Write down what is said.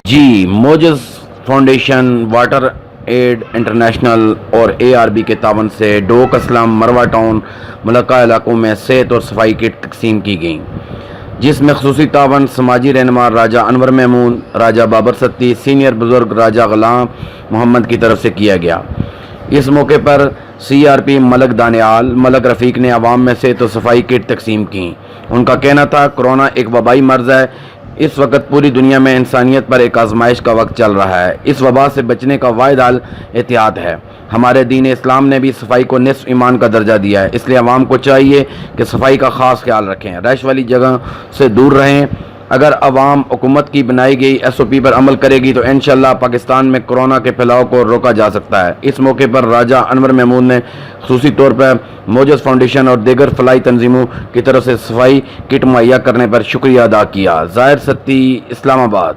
جی موجز foundation, water add international اور ARB کے تعاون سے ڈوک اسلام مروا ٹاؤن ملکہ علاقوں میں صحت اور صفائی کٹ تقسیم کی گئیں، جس میں خصوصی تعاون سماجی رہنما راجہ انور محمود، راجہ بابر ستی، سینئر بزرگ راجہ غلام محمد کی طرف سے کیا گیا۔ اس موقع پر CRP ملک دانیال، ملک رفیق نے عوام میں صحت و صفائی کٹ تقسیم کی۔ ان کا کہنا تھا کورونا ایک وبائی مرض ہے، اس وقت پوری دنیا میں انسانیت پر ایک آزمائش کا وقت چل رہا ہے۔ اس وبا سے بچنے کا واحد حل احتیاط ہے۔ ہمارے دین اسلام نے بھی صفائی کو نصف ایمان کا درجہ دیا ہے، اس لیے عوام کو چاہیے کہ صفائی کا خاص خیال رکھیں، رش والی جگہ سے دور رہیں۔ اگر عوام حکومت کی بنائی گئی SOP پر عمل کرے گی تو انشاءاللہ پاکستان میں کورونا کے پھیلاؤ کو روکا جا سکتا ہے۔ اس موقع پر راجہ انور محمود نے خصوصی طور پر موجز فاؤنڈیشن اور دیگر فلاحی تنظیموں کی طرف سے صفائی کٹ مہیا کرنے پر شکریہ ادا کیا۔ ظاہر ستی، اسلام آباد۔